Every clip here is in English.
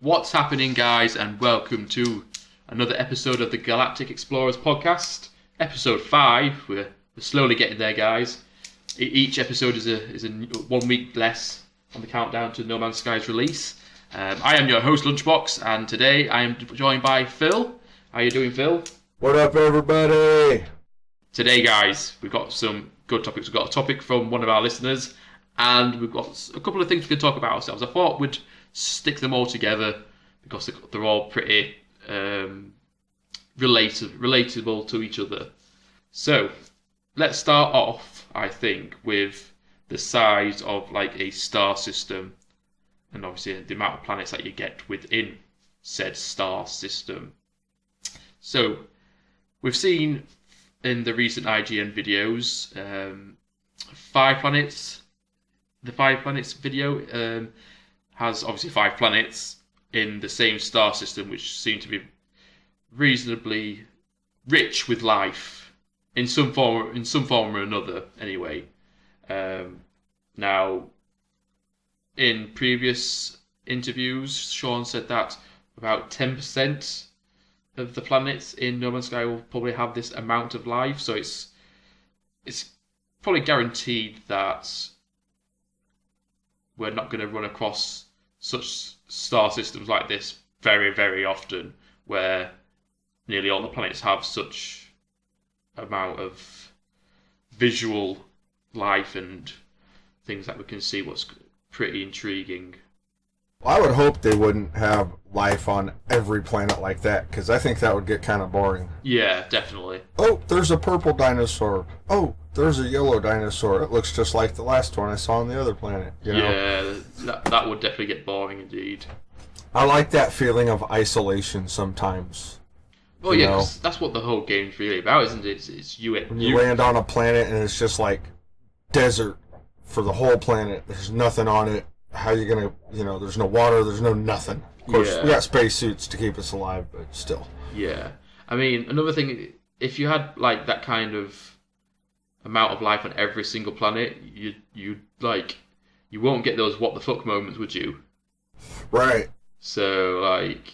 What's happening, guys, and welcome to another episode of the Galactic Explorers Podcast, episode 5. We're slowly getting there, guys. Each episode is a 1 week less on the countdown to No Man's Sky's release. I am your host, Lunchbox, and today I am joined by Phil. How you doing, Phil? What up, everybody? Today, guys, we've got some good topics. We've got a topic from one of our listeners, and we've got a couple of things we can talk about ourselves. I thought we'd stick them all together because they're all pretty relatable to each other. So, let's start off, I think, with the size of like a star system, and obviously the amount of planets that you get within said star system. So, we've seen in the recent IGN videos 5 planets. The 5 planets video has obviously 5 planets in the same star system, which seem to be reasonably rich with life in some form or another. Anyway, now in previous interviews, Sean said that about 10% of the planets in No Man's Sky will probably have this amount of life. So it's probably guaranteed that we're not going to run across such star systems like this very, very often, where nearly all the planets have such amount of visual life and things that we can see. What's pretty intriguing. Well, I would hope they wouldn't have life on every planet like that, because I think that would get kind of boring. Yeah, definitely. Oh, there's a purple dinosaur. Oh, there's a yellow dinosaur. It looks just like the last one I saw on the other planet. You know? Yeah, that would definitely get boring indeed. I like that feeling of isolation sometimes. Well, yeah, 'cause that's what the whole game's really about, isn't it? It's you land on a planet and it's just like desert for the whole planet. There's nothing on it. How you gonna, there's no water, there's no nothing. Of course, we got spacesuits to keep us alive, but still. Yeah. I mean, another thing, if you had, like, that kind of amount of life on every single planet, you won't get those what the fuck moments, would you? Right. So, like,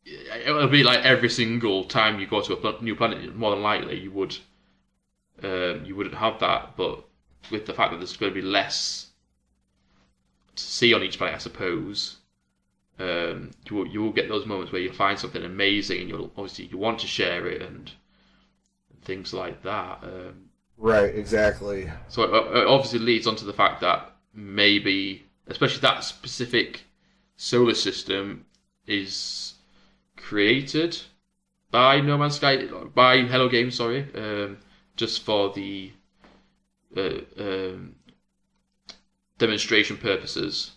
it'll be like every single time you go to a new planet, more than likely you wouldn't have that, but with the fact that there's going to be less to see on each planet, I suppose, you will get those moments where you find something amazing and you want to share it and things like that. Right, exactly. So it obviously leads on to the fact that maybe, especially that specific solar system is created by No Man's Sky, by Hello Games, sorry, just for the demonstration purposes.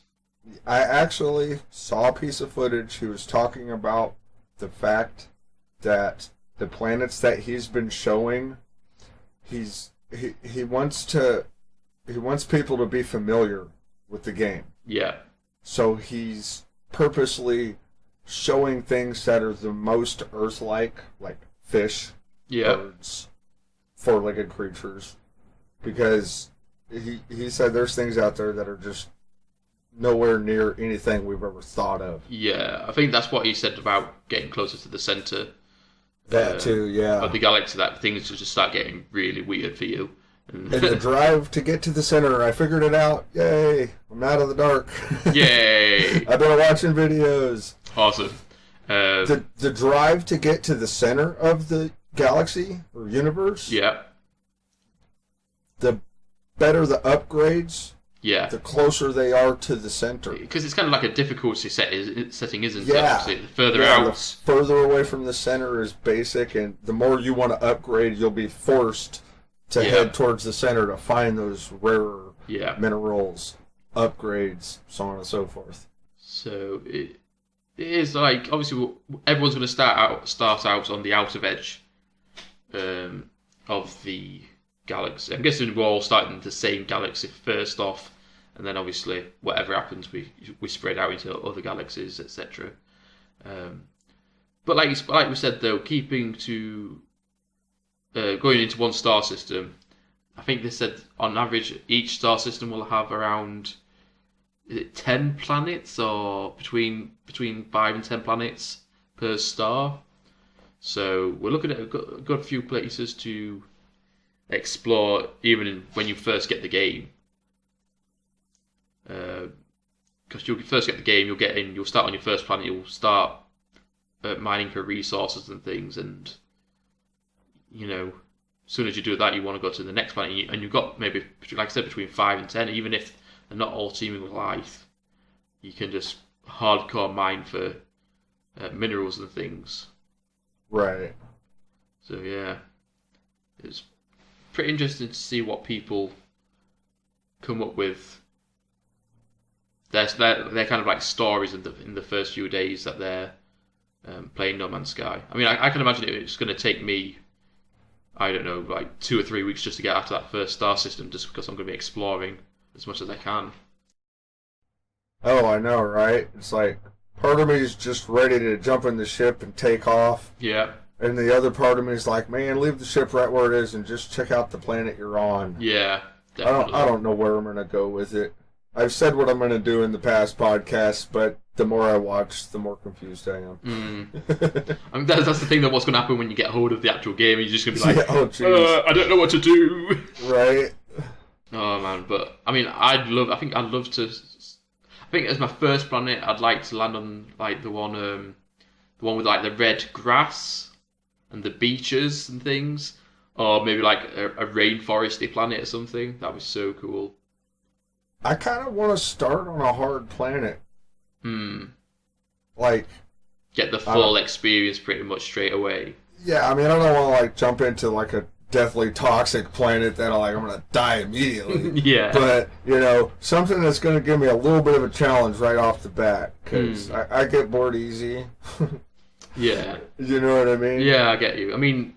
I actually saw a piece of footage. He was talking about the fact that the planets that he's been showing, he wants people to be familiar with the game. Yeah. So he's purposely showing things that are the most Earth-like, like fish, birds, four-legged creatures, because he said there's things out there that are just nowhere near anything we've ever thought of. Yeah, I think that's what he said about getting closer to the centre. That too, yeah. Of the galaxy, that things just start getting really weird for you. And the drive to get to the centre, I figured it out. Yay! I'm out of the dark. Yay! I've been watching videos. Awesome. The drive to get to the centre of the galaxy or universe. Yeah. The better the upgrades, the closer they are to the center. Because it's kind of like a difficulty setting, isn't it? Yeah. Obviously, the further out. The further away from the center is basic, and the more you want to upgrade, you'll be forced to head towards the center to find those rarer minerals, upgrades, so on and so forth. So it is like, obviously, everyone's going to start out on the outer edge of the galaxy. I'm guessing we're all starting the same galaxy first off, and then obviously whatever happens, we spread out into other galaxies, etc. But like we said though, keeping to going into one star system, I think they said on average each star system will have around is it 10 planets or between 5 and 10 planets per star. So we're looking at a good few places to explore, even when you first get the game. Because you'll first get the game, you'll start on your first planet, you'll start mining for resources and things, and as soon as you do that, you want to go to the next planet, and you've got maybe, like I said, between 5 and 10, even if they're not all teeming with life, you can just hardcore mine for minerals and things. Right. So yeah, it's pretty interesting to see what people come up with. Their kind of like stories in the first few days that they're playing No Man's Sky. I mean, I can imagine it's going to take me, I don't know, like 2 or 3 weeks just to get out of that first star system, just because I'm going to be exploring as much as I can. Oh, I know, right? It's like, part of me is just ready to jump in the ship and take off. Yeah. And the other part of me is like, man, leave the ship right where it is and just check out the planet you're on. Yeah, definitely. I don't know where I'm going to go with it. I've said what I'm going to do in the past podcasts, but the more I watch, the more confused I am. I mean, that's the thing, that what's going to happen when you get hold of the actual game. You're just going to be like, I don't know what to do. Right. Oh, man. But, I mean, I think I'd love to... I think as my first planet, I'd like to land on like the one with like the red grass and the beaches and things, or maybe like a rainforesty planet or something. That was so cool. I kind of want to start on a hard planet. Like, get the full experience pretty much straight away. Yeah, I mean, I don't want to like jump into like a deathly toxic planet that I'm going to die immediately. Yeah. But, something that's going to give me a little bit of a challenge right off the bat, because I get bored easy. Yeah. You know what I mean? Yeah, I get you. I mean,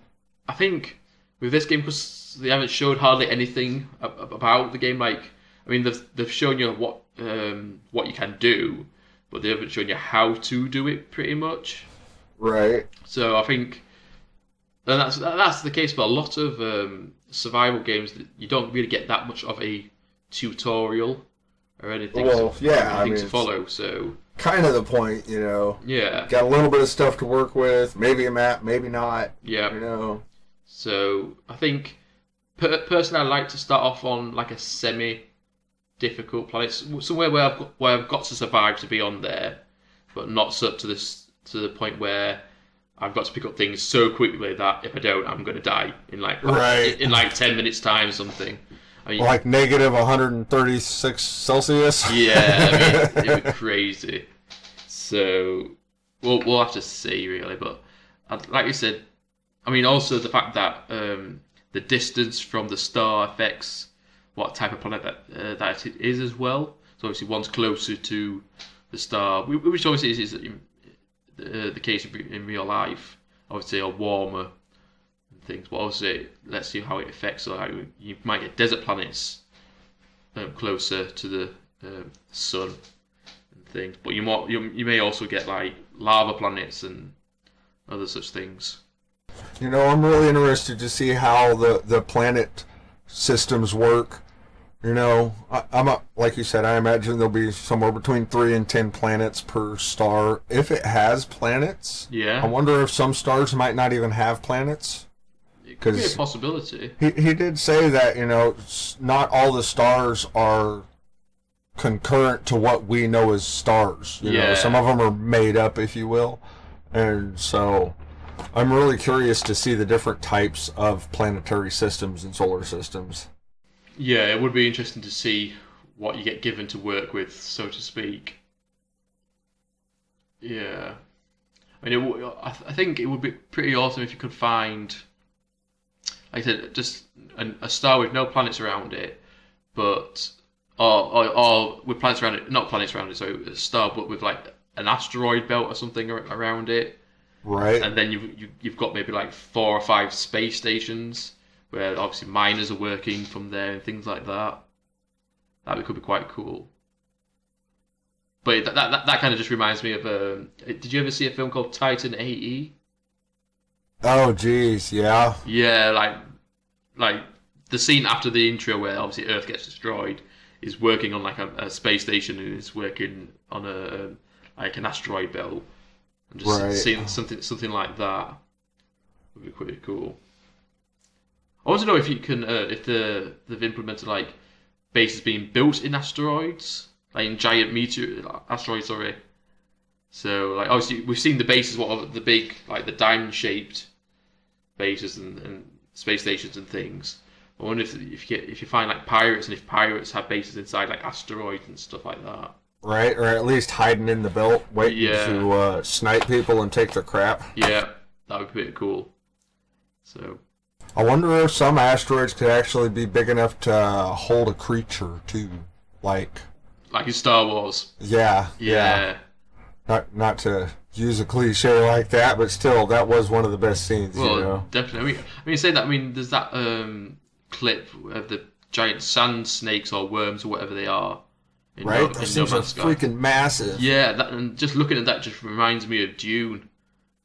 I think with this game, because they haven't showed hardly anything about the game, like, I mean, they've shown you what you can do, but they haven't shown you how to do it, pretty much. Right. So I think... And that's the case for a lot of survival games, that you don't really get that much of a tutorial or anything, to follow. So kind of the point, Yeah. Got a little bit of stuff to work with, maybe a map, maybe not. Yeah. So I think personally, I like to start off on like a semi-difficult planet, somewhere where I've got to survive to be on there, but not so to the point where I've got to pick up things so quickly that if I don't, I'm going to die in like 10 minutes time or something. I mean, like negative 136 Celsius. Yeah, I mean, it'd be crazy. So we'll have to see really, but like you said, I mean also the fact that the distance from the star affects what type of planet that it is as well. So obviously one's closer to the star, which obviously is the case in real life, obviously, are warmer and things. But obviously, let's see how it affects. So you might get desert planets closer to the sun and things. But you may also get like lava planets and other such things. I'm really interested to see how the planet systems work. Like you said, I imagine there'll be somewhere between 3 and 10 planets per star. If it has planets, yeah. I wonder if some stars might not even have planets. It could be a possibility. He did say that, not all the stars are concurrent to what we know as stars. You know, some of them are made up, if you will. And so I'm really curious to see the different types of planetary systems and solar systems. Yeah, it would be interesting to see what you get given to work with, so to speak. Yeah. I mean, I think it would be pretty awesome if you could find, like I said, just a star with no planets around it, but or with planets around it, not planets around it, so a star, but with like an asteroid belt or something around it. Right. And then you've got maybe like 4 or 5 space stations, where obviously miners are working from there and things like that. That could be quite cool. But that kind of just reminds me of... did you ever see a film called Titan AE? Oh, geez, yeah. Yeah, like the scene after the intro where obviously Earth gets destroyed. is working on like a space station and is working on a like an asteroid belt, and just seeing something like that would be pretty cool. I want to know if you can if they've implemented like bases being built in asteroids, like in giant asteroids, sorry. So like obviously we've seen the bases, what are the big like the diamond shaped bases and space stations and things. I wonder if you find like pirates, and if pirates have bases inside like asteroids and stuff like that. Right, or at least hiding in the belt, waiting to snipe people and take their crap. Yeah, that would be pretty cool. So, I wonder if some asteroids could actually be big enough to hold a creature too, like in Star Wars. Yeah. Not to use a cliche like that, but still, that was one of the best scenes. Well, you know? Definitely. I mean, you say that. I mean, there's that clip of the giant sand snakes or worms or whatever they are. Right, those things are freaking massive. Yeah, and just looking at that just reminds me of Dune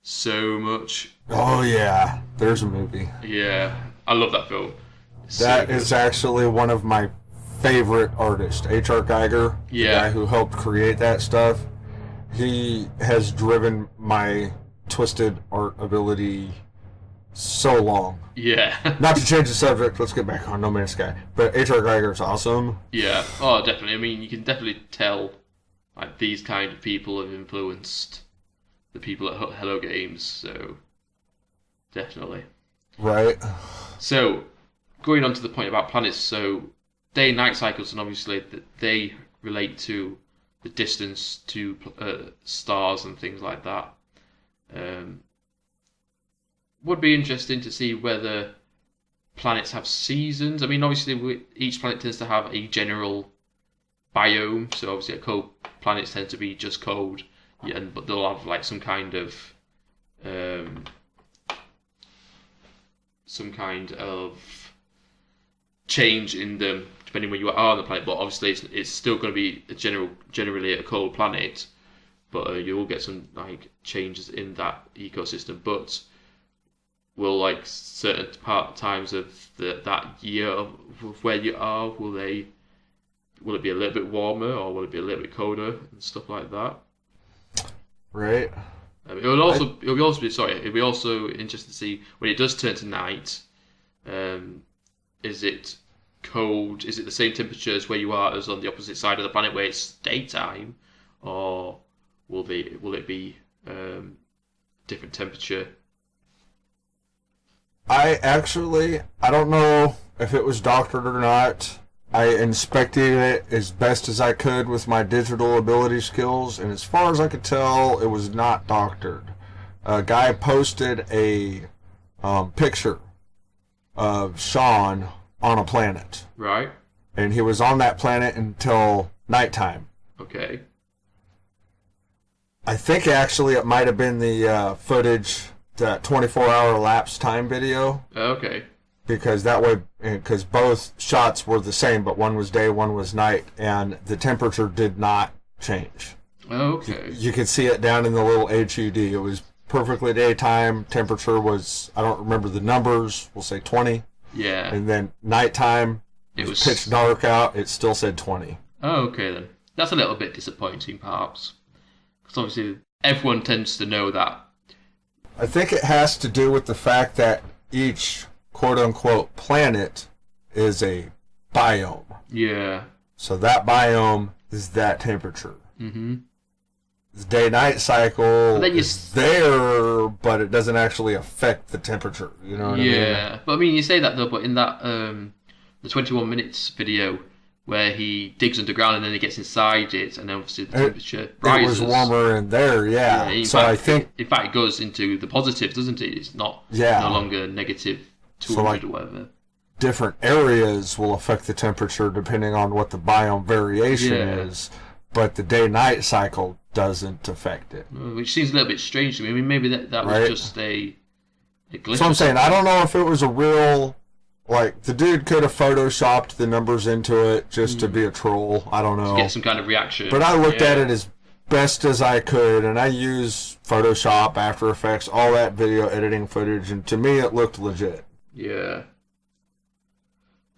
so much. Oh yeah, there's a movie. Yeah, I love that film. That is actually one of my favorite artists, H.R. Geiger, the guy who helped create that stuff. He has driven my twisted art ability so long. Yeah. Not to change the subject, let's get back on No Man's Sky. But H.R. Geiger's awesome. Yeah. Oh, definitely. I mean, you can definitely tell like these kind of people have influenced the people at Hello Games. So, definitely. Right. So, going on to the point about planets. So, day and night cycles, and obviously they relate to the distance to stars and things like that. Would be interesting to see whether planets have seasons. I mean, obviously, each planet tends to have a general biome. So obviously, cold planets tend to be just cold, but they'll have like some kind of change in them depending where you are on the planet. But obviously, it's still going to be generally a cold planet, but you will get some like changes in that ecosystem. But will like certain times of that year of where you are, will it be a little bit warmer or will it be a little bit colder and stuff like that? Right. It'll be also interesting to see when it does turn to night. Is it cold? Is it the same temperature as where you are as on the opposite side of the planet where it's daytime, or will it be different temperature? I don't know if it was doctored or not. I inspected it as best as I could with my digital ability skills, and as far as I could tell, it was not doctored. A guy posted a picture of Sean on a planet. Right. And he was on that planet until nighttime. Okay. I think actually it might have been the footage, that 24-hour elapsed time video. Okay. Because both shots were the same, but one was day, one was night, and the temperature did not change. Okay. You could see it down in the little HUD. It was perfectly daytime. Temperature was, I don't remember the numbers, we'll say 20. Yeah. And then nighttime, it was pitch dark out, it still said 20. Oh, okay then. That's a little bit disappointing, perhaps. Because obviously everyone tends to know that. I think it has to do with the fact that each quote-unquote planet is a biome. Yeah. So that biome is that temperature. Mm-hmm. The day-night cycle is there, but it doesn't actually affect the temperature. You know what I mean? Yeah. But I mean, you say that though, but in that the 21 minutes video where he digs underground and then he gets inside it, and obviously the temperature rises. It was warmer in there, yeah. I think... In fact, it goes into the positive, doesn't it? It's no longer negative 200 or whatever. Different areas will affect the temperature depending on what the biome variation is, but the day-night cycle doesn't affect it. Which seems a little bit strange to me. I mean, maybe that was just a glitch. So I'm saying, I don't know if it was a real... Like, the dude could have photoshopped the numbers into it just to be a troll. I don't know. To get some kind of reaction. But I looked at it as best as I could, and I use Photoshop, After Effects, all that video editing footage, and to me it looked legit. Yeah.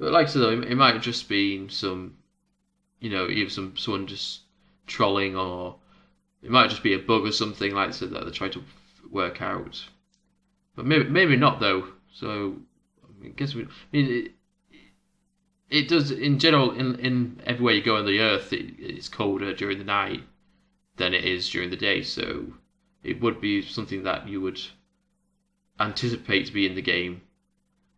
But like I said, it might have just been some either someone just trolling, or it might just be a bug or something like that they're trying to work out. But maybe not though. So I guess it does in general in everywhere you go on the Earth. It's colder during the night than it is during the day. So it would be something that you would anticipate to be in the game.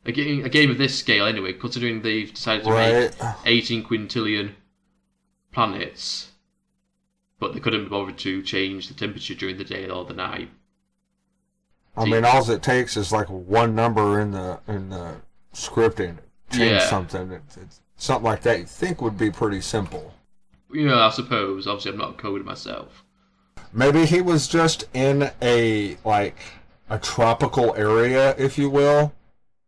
A game of this scale, anyway, considering they've decided to make 18 quintillion planets, but they couldn't be bothered to change the temperature during the day or the night. I mean, all it takes is like one number in the scripting, change something. It's something like that. You think would be pretty simple. Yeah, I suppose. Obviously, I'm not a coder myself. Maybe he was just in a tropical area, if you will.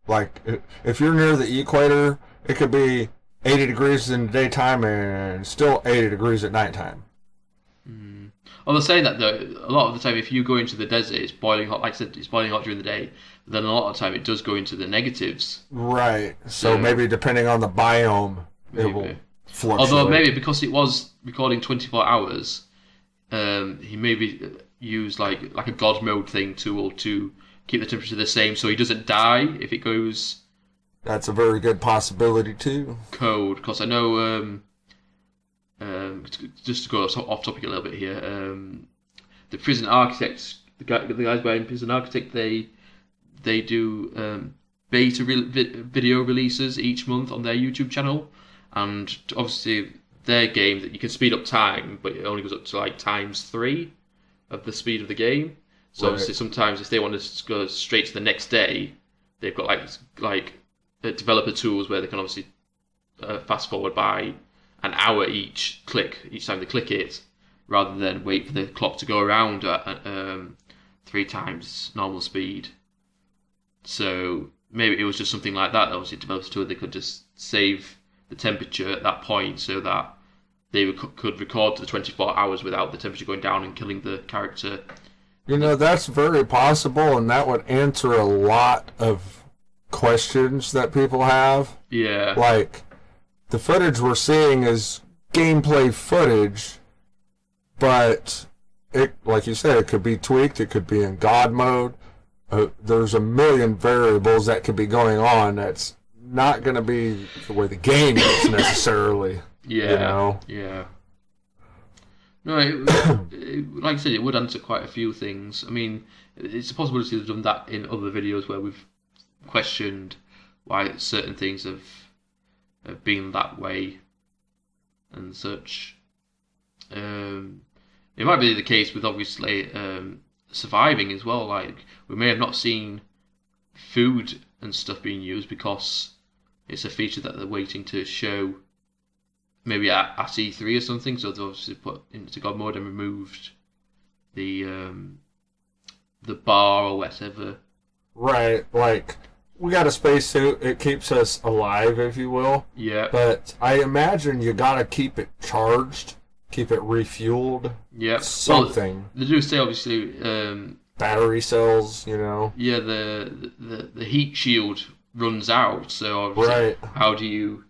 Like, if you're near the equator, it could be 80 degrees in the daytime and still 80 degrees at nighttime. Well, they're saying that, though, a lot of the time, if you go into the desert, it's boiling hot. Like I said, it's boiling hot during the day. But then a lot of the time, it does go into the negatives. Right. So maybe depending on the biome, it will fluctuate. Although maybe because it was recording 24 hours, he maybe used like a God mode thing tool to keep the temperature the same, so he doesn't die if it goes. That's a very good possibility too. Code, because I know. Just to go off topic a little bit here, the Prison Architects, the guys behind Prison Architect, they do beta video releases each month on their YouTube channel, and obviously their game that you can speed up time, but it only goes up to like ×3 of the speed of the game. So obviously sometimes if they want to go straight to the next day, they've got like developer tools where they can obviously fast forward by an hour each time they click it, rather than wait for the clock to go around at 3 times normal speed. So maybe it was just something like that. Obviously, developers tool they could just save the temperature at that point so that they could record to the 24 hours without the temperature going down and killing the character. That's very possible, and that would answer a lot of questions that people have. Yeah. Like, the footage we're seeing is gameplay footage, but it, like you said, it could be tweaked, it could be in God mode. There's a million variables that could be going on that's not going to be the way the game is necessarily. Yeah. Yeah. No, like I said, it would answer quite a few things. I mean, it's a possibility they've done that in other videos where we've questioned why certain things have been that way and such. It might be the case with obviously surviving as well. Like, we may have not seen food and stuff being used because it's a feature that they're waiting to show maybe at E3 or something, so they've obviously put into God mode and removed the bar or whatever. Right, like, we got a spacesuit, it keeps us alive, if you will. Yeah. But I imagine you gotta keep it charged, keep it refueled. Yeah. Something. Well, they do say obviously battery cells, Yeah, the heat shield runs out, so obviously how do you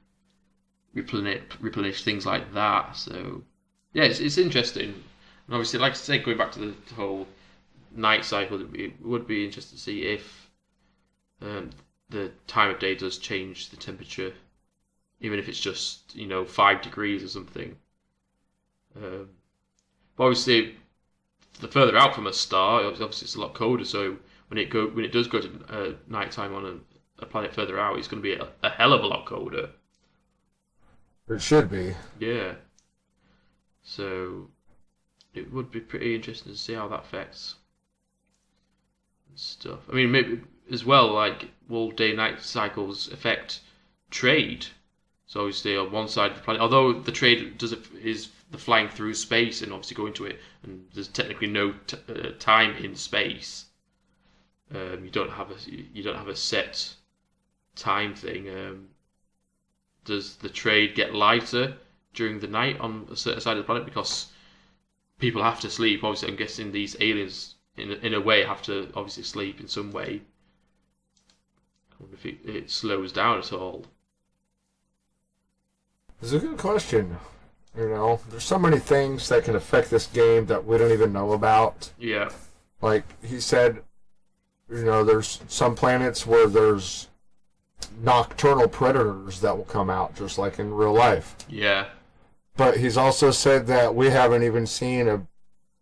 replenish things like that? So yeah, it's interesting. And obviously, like I say, going back to the whole night cycle, it would be interesting to see if the time of day does change the temperature, even if it's just 5 degrees or something. But obviously, the further out from a star, obviously it's a lot colder. So when it does go to nighttime on a planet further out, it's going to be a hell of a lot colder. It should be. Yeah. So it would be pretty interesting to see how that affects stuff. I mean, maybe as well, like, will day-night cycles affect trade? So obviously on one side of the planet, although the trade is the flying through space and obviously going to it, and there's technically no time in space. You don't have a set time thing. Does the trade get lighter during the night on a certain side of the planet because people have to sleep? Obviously, I'm guessing these aliens, in a way, have to obviously sleep in some way. I wonder if it slows down at all. It's a good question. You know, there's so many things that can affect this game that we don't even know about. Yeah. Like he said, you know, there's some planets where there's nocturnal predators that will come out, just like in real life. Yeah. But he's also said that we haven't even seen a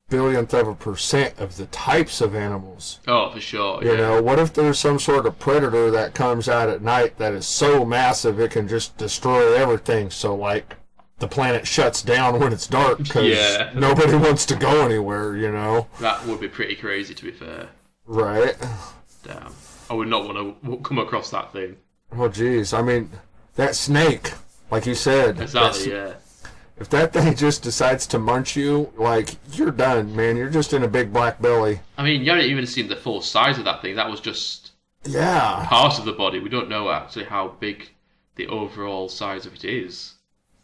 billionth of a % of the types of animals. Oh, for sure. You know, what if there's some sort of predator that comes out at night that is so massive it can just destroy everything? So, like, the planet shuts down when it's dark because nobody wants to go anywhere, you know? That would be pretty crazy, to be fair. Right. Damn. I would not want to come across that thing. Well, geez. I mean, that snake, like you said. Exactly, yeah. If that thing just decides to munch you, like, you're done, man. You're just in a big black belly. I mean, you haven't even seen the full size of that thing. That was just part of the body. We don't know actually how big the overall size of it is.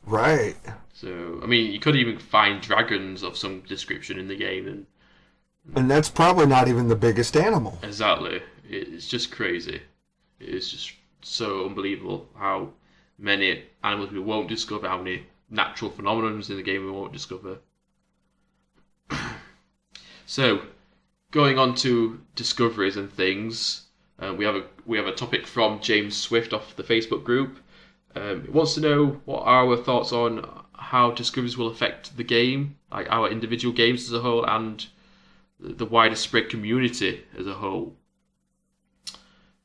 Right. So, I mean, you could even find dragons of some description in the game. And that's probably not even the biggest animal. Exactly. It's just crazy. It is just so unbelievable how many animals we won't discover, how many natural phenomena in the game we won't discover. So, going on to discoveries and things, we have a topic from James Swift off the Facebook group. He wants to know what are our thoughts on how discoveries will affect the game, like our individual games as a whole, and the wider spread community as a whole.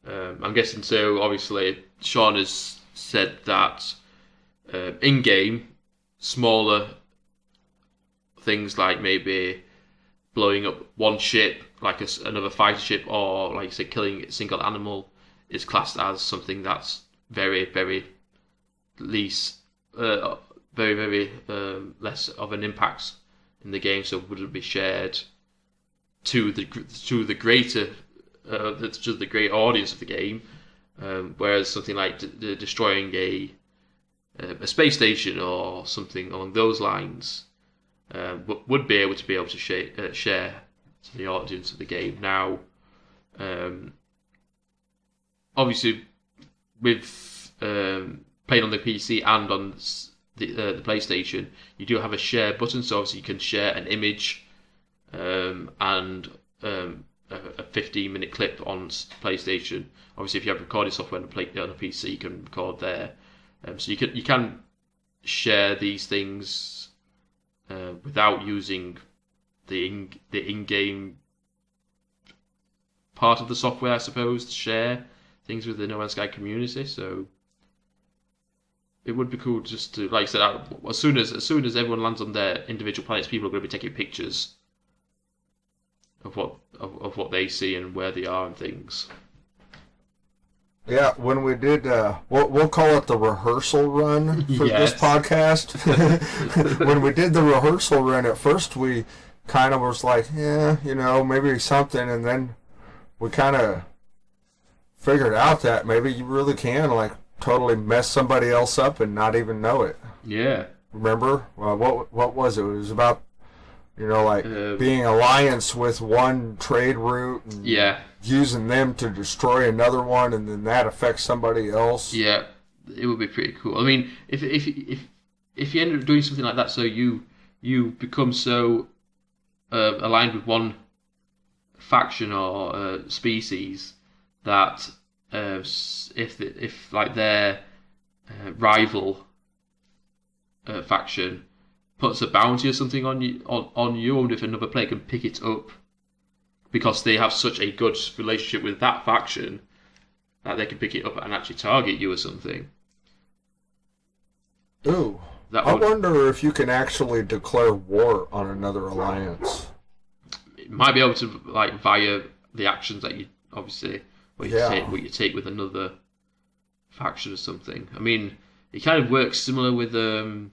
I'm guessing so. Obviously, Sean has said that in-game, smaller things like maybe blowing up one ship, like another fighter ship, or like you said, killing a single animal, is classed as something that's very, very least, very less of an impact in the game, so wouldn't be shared to the greater to the great audience of the game. Whereas something like destroying a space station or something along those lines would be able to share to the audience of the game. Now, obviously, with playing on the PC and on the PlayStation, you do have a share button, so obviously you can share an image and a 15-minute clip on PlayStation. Obviously, if you have recording software on a PC, you can record there. So you can share these things without using the in-game part of the software, I suppose, to share things with the No Man's Sky community. So it would be cool just to, like I said, as soon as everyone lands on their individual planets, people are going to be taking pictures of what they see and where they are and things. Yeah, when we did, we'll call it the rehearsal run for this podcast. When we did the rehearsal run, at first we kind of was like, yeah, you know, maybe something, and then we kind of figured out that maybe you really can, like, totally mess somebody else up and not even know it. Yeah. Remember? Well, what was it? It was about, you know, like being alliance with one trade route and using them to destroy another one, and then that affects somebody else. Yeah, it would be pretty cool. I mean, if you end up doing something like that, so you become so aligned with one faction or species that if like their rival faction puts a bounty or something on you, and if another player can pick it up because they have such a good relationship with that faction that they can pick it up and actually target you or something. Ooh. I wonder if you can actually declare war on another alliance. You might be able to, like, via the actions that you obviously what you take with another faction or something. I mean, it kind of works similar with a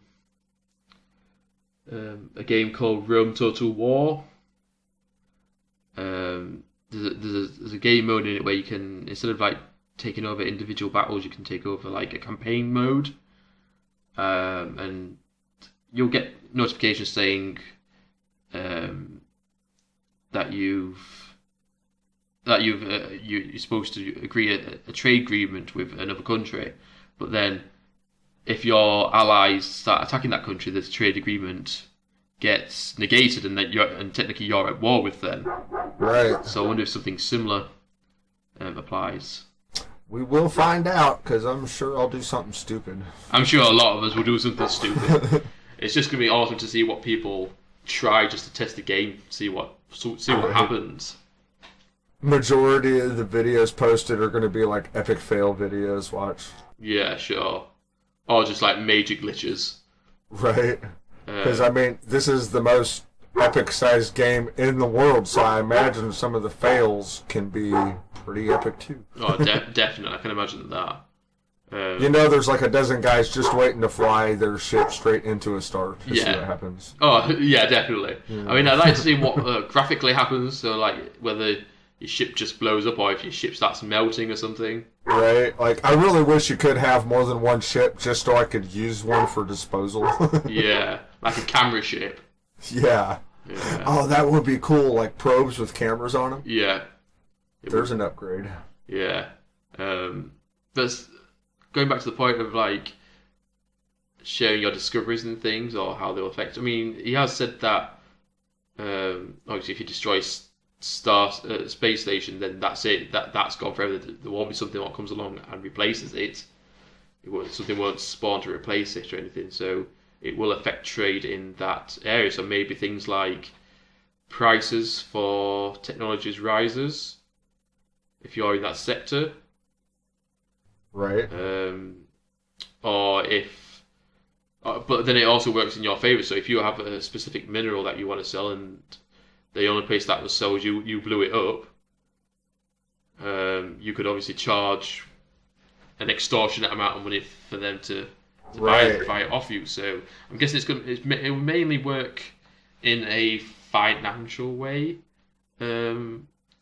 game called Rome Total War. There's a game mode in it where you can, instead of like taking over individual battles, you can take over like a campaign mode, and you'll get notifications saying that you're supposed to agree a trade agreement with another country, but then if your allies start attacking that country, the trade agreement gets negated, and technically you're at war with them. Right. So I wonder if something similar applies. We will find out, because I'm sure I'll do something stupid. I'm sure a lot of us will do something stupid. It's just going to be awesome to see what people try just to test the game, see what happens. Majority of the videos posted are going to be like epic fail videos. Watch. Yeah, sure. Or just like major glitches. Right. Because I mean, this is the most epic-sized game in the world, so I imagine some of the fails can be pretty epic too. Oh, definitely. I can imagine that. There's like a dozen guys just waiting to fly their ship straight into a star to see what happens. Oh, yeah, definitely. Yeah. I mean, I'd like to see what graphically happens, so like whether your ship just blows up or if your ship starts melting or something. Right. Like, I really wish you could have more than one ship just so I could use one for disposal. Yeah, like a camera ship. Yeah. Oh, that would be cool, like probes with cameras on them. Yeah. There's an upgrade. Yeah. That's going back to the point of like sharing your discoveries and things or how they'll affect. I mean, he has said that obviously if you destroy space station, then that's it. That's gone forever. There won't be something that comes along and replaces it. Something won't spawn to replace it or anything. So it will affect trade in that area. So maybe things like prices for technologies rises if you're in that sector. Right. But then it also works in your favour. So if you have a specific mineral that you want to sell and the only place that was sold, you blew it up, you could obviously charge an extortionate amount of money for them to buy it off you. So I'm guessing it will mainly work in a financial way.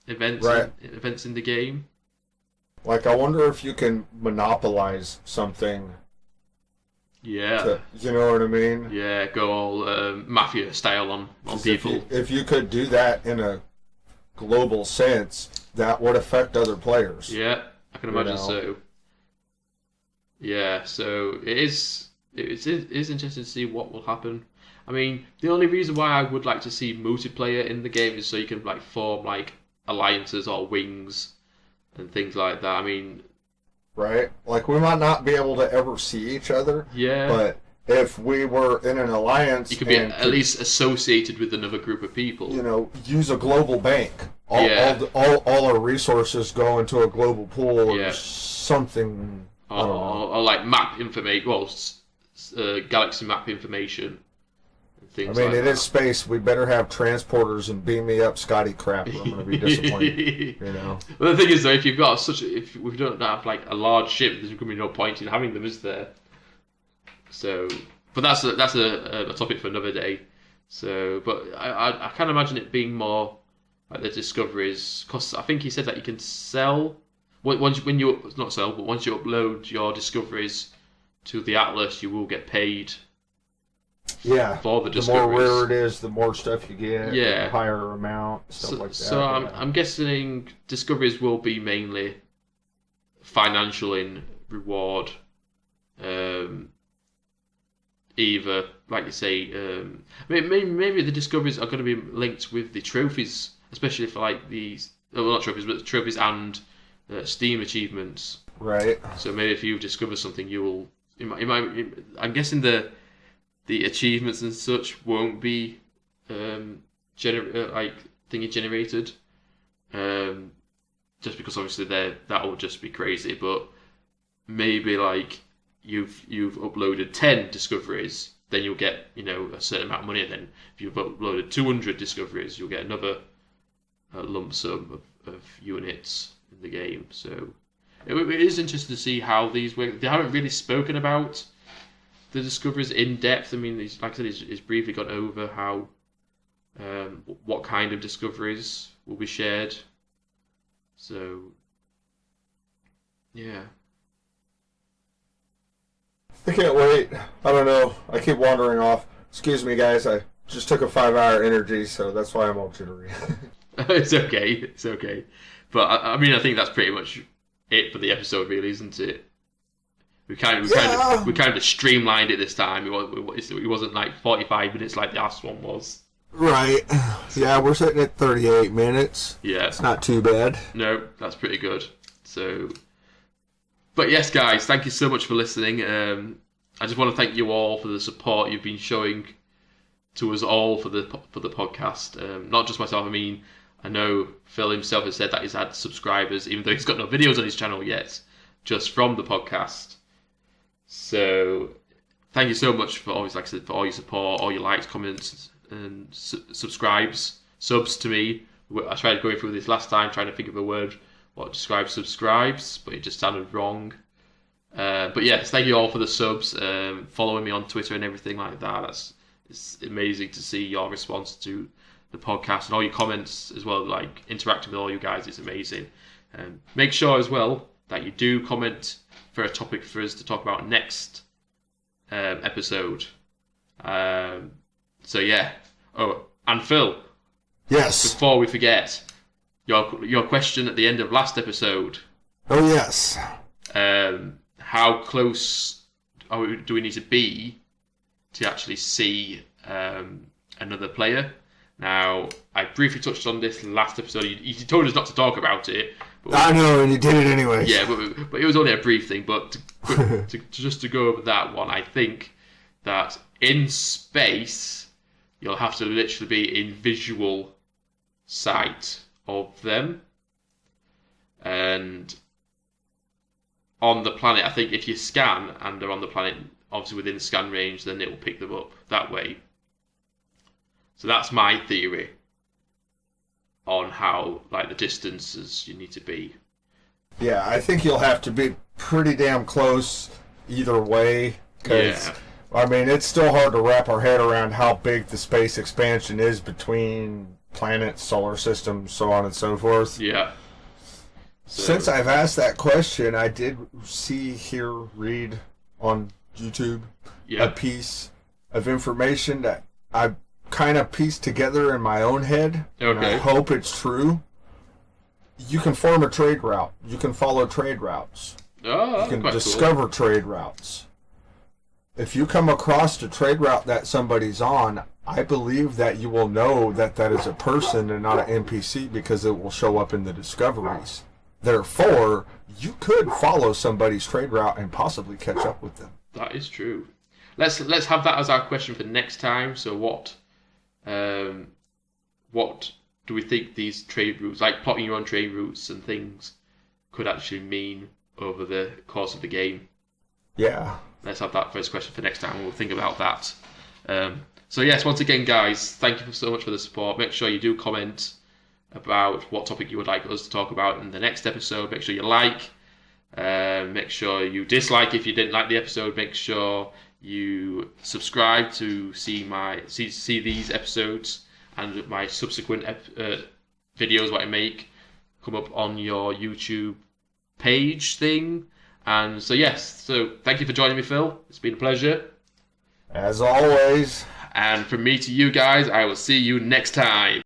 Events in the game. Like, I wonder if you can monopolize something. Yeah. You know what I mean? Yeah, go all mafia style on people. If you could do that in a global sense, that would affect other players. Yeah, I can imagine so. Yeah, so it is interesting to see what will happen. I mean, the only reason why I would like to see multiplayer in the game is so you can like form like alliances or wings and things like that. I mean, right? Like, we might not be able to ever see each other. Yeah. But if we were in an alliance, you could be at least associated with another group of people. Use a global bank. All our resources go into a global pool or something. Or like map information. Well, galaxy map information. It is space. We better have transporters and beam me up Scotty crap, or I'm going to be disappointed. Well, the thing is, though, if you've got if we don't have like a large ship, there's going to be no point in having them, is there? So, but that's a topic for another day. So, but I can't imagine it being more like the discoveries, because I think he said that you can sell once you upload your discoveries to the Atlas, you will get paid. Yeah, for the more rare it is, the more stuff you get. Yeah, the higher amount, stuff like that. So I'm guessing discoveries will be mainly financial in reward. Either, like you say, maybe the discoveries are going to be linked with the trophies, especially for like these, not trophies, but trophies and Steam achievements. Right. So maybe if you discover something, you will. I'm guessing the achievements and such won't be generated, just because obviously that will just be crazy. But maybe like you've uploaded 10 discoveries, then you'll get a certain amount of money. And then if you've uploaded 200 discoveries, you'll get another lump sum of units in the game. So it is interesting to see how these work. They haven't really spoken about the discoveries in depth. I mean, like I said, he's briefly gone over how what kind of discoveries will be shared. So, yeah. I can't wait. I don't know. I keep wandering off. Excuse me, guys. I just took a 5-hour energy, so that's why I'm all jittery. It's okay. But I mean, I think that's pretty much it for the episode, really, isn't it? We kind of streamlined it this time. It wasn't like 45 minutes like the last one was. Right. Yeah, we're sitting at 38 minutes. Yeah. It's not too bad. No, that's pretty good. So, but yes, guys, thank you so much for listening. I just want to thank you all for the support you've been showing to us all for the podcast. Not just myself. I mean, I know Phil himself has said that he's had subscribers, even though he's got no videos on his channel yet, just from the podcast. So, thank you so much for always, like I said, for all your support, all your likes, comments, and subs to me. I tried going through this last time, trying to think of a word what describes subscribes, but it just sounded wrong. But yes, thank you all for the subs, following me on Twitter and everything like that. It's amazing to see your response to the podcast and all your comments as well, like interacting with all you guys. It's amazing. Make sure as well that you do comment for a topic for us to talk about next episode. So yeah. Oh, and Phil. Yes. Before we forget, your question at the end of last episode. Oh yes. How close do we need to be to actually see another player? Now, I briefly touched on this last episode. You told us not to talk about it. But I know, and you did it anyway. Yeah, but it was only a brief thing. But to go over that one, I think that in space, you'll have to literally be in visual sight of them. And on the planet, I think if you scan and they're on the planet, obviously within scan range, then it will pick them up that way. So that's my theory on how, like, the distances you need to be. Yeah, I think you'll have to be pretty damn close either way. Cause, yeah. I mean, it's still hard to wrap our head around how big the space expansion is between planets, solar systems, so on and so forth. Yeah. So, since I've asked that question, I did read on YouTube a piece of information that I kind of pieced together in my own head. Okay. And I hope it's true. You can form a trade route. You can follow trade routes. Oh, you can discover trade routes. If you come across a trade route that somebody's on, I believe that you will know that that is a person and not an NPC because it will show up in the discoveries. Therefore, you could follow somebody's trade route and possibly catch up with them. That is true. Let's have that as our question for next time. So what do we think these trade routes, like plotting your own trade routes and things, could actually mean over the course of the game? Yeah. Let's have that first question for next time. We'll think about that. So yes, once again, guys, thank you so much for the support. Make sure you do comment about what topic you would like us to talk about in the next episode. Make sure you like. Make sure you dislike if you didn't like the episode. Make sure you subscribe to see these episodes and my subsequent videos what I make come up on your YouTube page thing. And so yes, so thank you for joining me, Phil. It's been a pleasure. As always. And from me to you guys, I will see you next time.